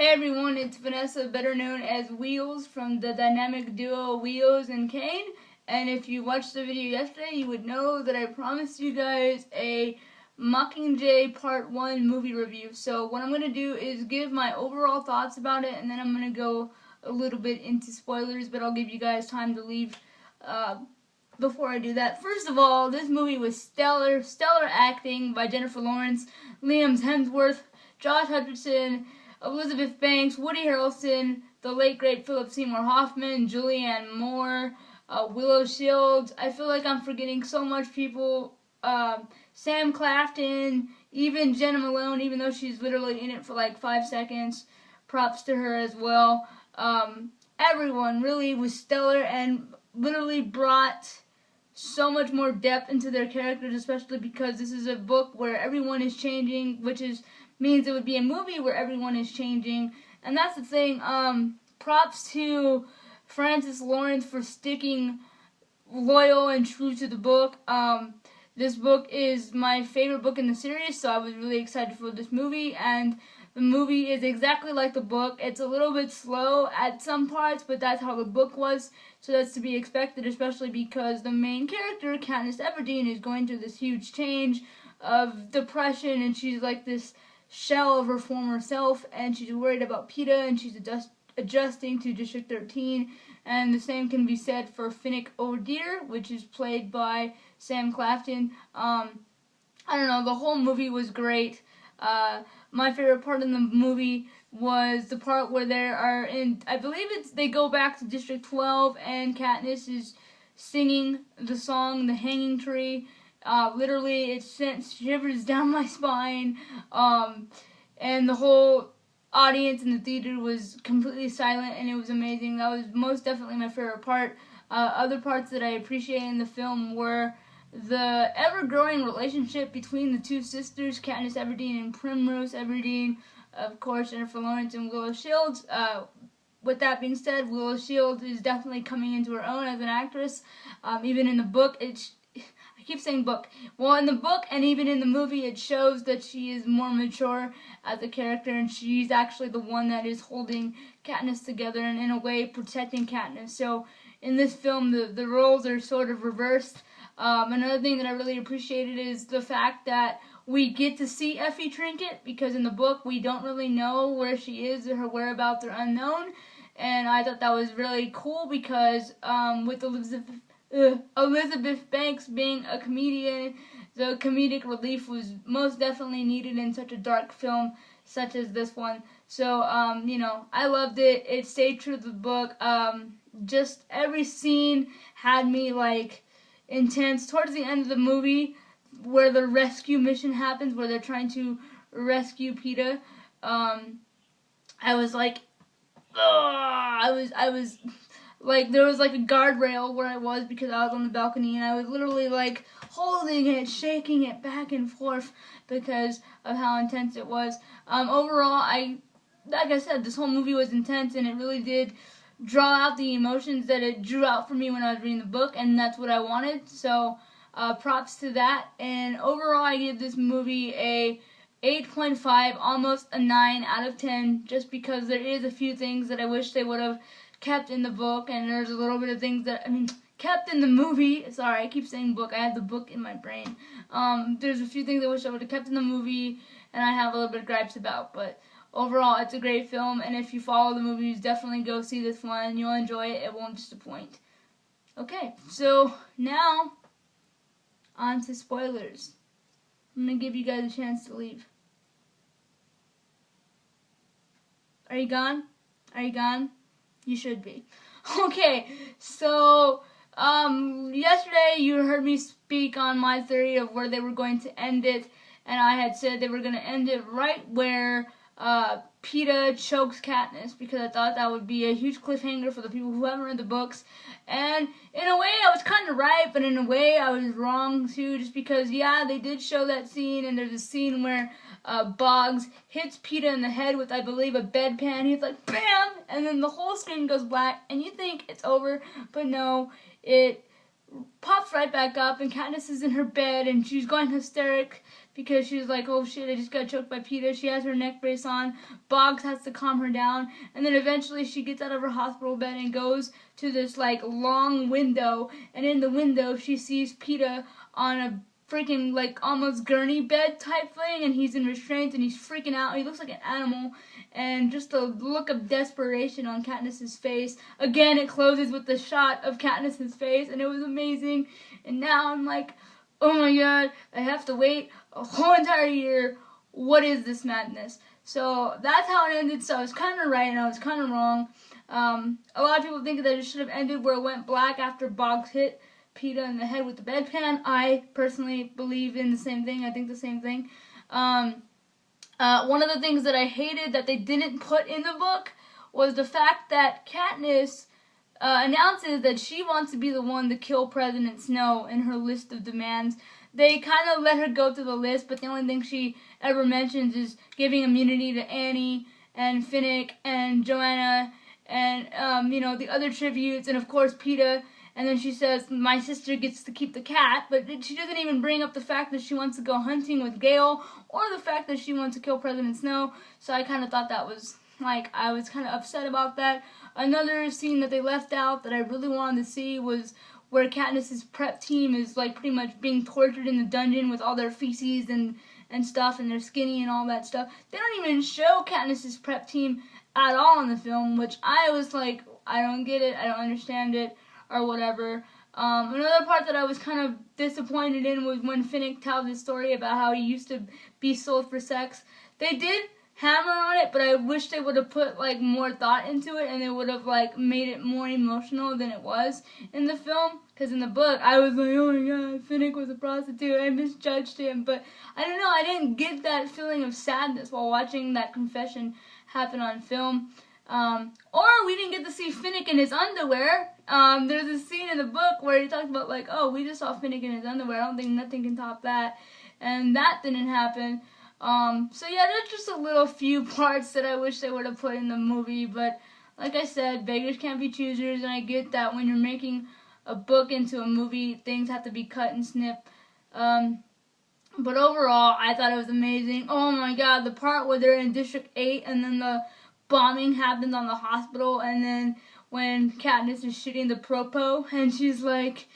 Hey everyone, it's Vanessa, better known as Wheels from the dynamic duo Wheels and Kane. And if you watched the video yesterday, you would know that I promised you guys a Mockingjay Part 1 movie review. So what I'm going to do is give my overall thoughts about it, and then I'm going to go a little bit into spoilers, but I'll give you guys time to leave before I do that. First of all, this movie was stellar acting by Jennifer Lawrence, Liam Hemsworth, Josh Hutcherson, Elizabeth Banks, Woody Harrelson, the late great Philip Seymour Hoffman, Julianne Moore, Willow Shields. I feel like I'm forgetting so much people. Sam Claflin, even Jenna Malone, even though she's literally in it for like 5 seconds. Props to her as well. Everyone really was stellar and literally brought so much more depth into their characters, especially because this is a book where everyone is changing, which means it would be a movie where everyone is changing. And that's the thing. Props to Francis Lawrence for sticking loyal and true to the book. This book is my favorite book in the series, so I was really excited for this movie, and the movie is exactly like the book. It's a little bit slow at some parts, but that's how the book was, so that's to be expected, especially because the main character, Katniss Everdeen, is going through this huge change of depression, and she's like this shell of her former self, and she's worried about PETA, and she's adjusting to District 13, and the same can be said for Finnick Ogier, which is played by Sam Claflin. I don't know, the whole movie was great. My favorite part in the movie was the part where they are in, I believe they go back to District 12, and Katniss is singing the song, The Hanging Tree. Literally, it sent shivers down my spine, and the whole audience in the theater was completely silent, and it was amazing. That was most definitely my favorite part. Other parts that I appreciated in the film were the ever-growing relationship between the two sisters, Katniss Everdeen and Primrose Everdeen, of course, Jennifer Lawrence and Willow Shields. With that being said, Willow Shields is definitely coming into her own as an actress. Even in the book, I keep saying book. Well, in the book and even in the movie, it shows that she is more mature as a character, and she's actually the one that is holding Katniss together and, in a way, protecting Katniss. So, in this film, the roles are sort of reversed. Another thing that I really appreciated is the fact that we get to see Effie Trinket, because in the book, we don't really know where she is, or her whereabouts are unknown. And I thought that was really cool because with Elizabeth Banks being a comedian, the comedic relief was most definitely needed in such a dark film such as this one. So, you know, I loved it. It stayed true to the book. Just every scene had me, like, intense. Towards the end of the movie, where the rescue mission happens, where they're trying to rescue PETA, I was like, I was like, there was like a guardrail where I was because I was on the balcony, and I was literally like holding it, shaking it back and forth because of how intense it was. Overall, like I said, this whole movie was intense, and it really did draw out the emotions that it drew out for me when I was reading the book, and that's what I wanted. So, props to that. And overall, I give this movie a 8.5, almost a 9 out of 10, just because there is a few things that I wish they would have kept in the book, and there's a little bit of things that, kept in the movie. Sorry, I keep saying book. I have the book in my brain. There's a few things I wish I would have kept in the movie, and I have a little bit of gripes about, but overall, it's a great film, and if you follow the movies, definitely go see this one. You'll enjoy it. It won't disappoint. Okay, so now, on to spoilers. I'm going to give you guys a chance to leave. Are you gone? Are you gone? You should be. Okay, so, yesterday you heard me speak on my theory of where they were going to end it, and I had said they were going to end it right where PETA chokes Katniss, because I thought that would be a huge cliffhanger for the people who haven't read the books. And in a way, I was kind of right, but in a way, I was wrong too, just because, yeah, they did show that scene, and there's a scene where Boggs hits PETA in the head with, I believe, a bedpan. He's like, BAM! And then the whole screen goes black, and you think it's over, but no, it pops right back up, and Katniss is in her bed, and she's going hysteric because she's like, oh shit, I just got choked by Peeta. She has her neck brace on. Boggs has to calm her down. And then eventually she gets out of her hospital bed and goes to this like long window. And in the window she sees Peeta on a freaking like almost gurney bed type thing, and he's in restraints and he's freaking out. He looks like an animal, and just a look of desperation on Katniss's face. Again, it closes with the shot of Katniss's face, and it was amazing. And now I'm like, oh my god, I have to wait a whole entire year. What is this madness? So that's how it ended. So I was kind of right and I was kind of wrong. A lot of people think that it should have ended where it went black after Boggs hit Peeta in the head with the bedpan. I personally believe in the same thing. I think the same thing. One of the things that I hated that they didn't put in the book was the fact that Katniss announces that she wants to be the one to kill President Snow in her list of demands. They kind of let her go through the list, but the only thing she ever mentions is giving immunity to Annie and Finnick and Joanna and, the other tributes, and of course Peeta. And then she says, my sister gets to keep the cat, but she doesn't even bring up the fact that she wants to go hunting with Gale, or the fact that she wants to kill President Snow. So I kind of thought that was, I was kind of upset about that. Another scene that they left out that I really wanted to see was where Katniss's prep team is, pretty much being tortured in the dungeon with all their feces and stuff, and they're skinny and all that stuff. They don't even show Katniss's prep team at all in the film, which I was like, I don't get it, I don't understand it, or whatever. Another part that I was kind of disappointed in was when Finnick tells his story about how he used to be sold for sex. They did hammer on it, but I wish they would have put more thought into it, and they would have made it more emotional than it was in the film. Because in the book, I was like, oh my god, Finnick was a prostitute, I misjudged him. But I don't know, I didn't get that feeling of sadness while watching that confession happen on film. Or we didn't get to see Finnick in his underwear. There's a scene in the book where he talks about oh, we just saw Finnick in his underwear. I don't think nothing can top that. And that didn't happen. So yeah, there's just a little few parts that I wish they would have put in the movie. But like I said, beggars can't be choosers, and I get that when you're making a book into a movie, things have to be cut and snipped. But overall, I thought it was amazing. Oh my god, the part where they're in District 8 and then the bombing happens on the hospital, and then when Katniss is shooting the propo and she's like,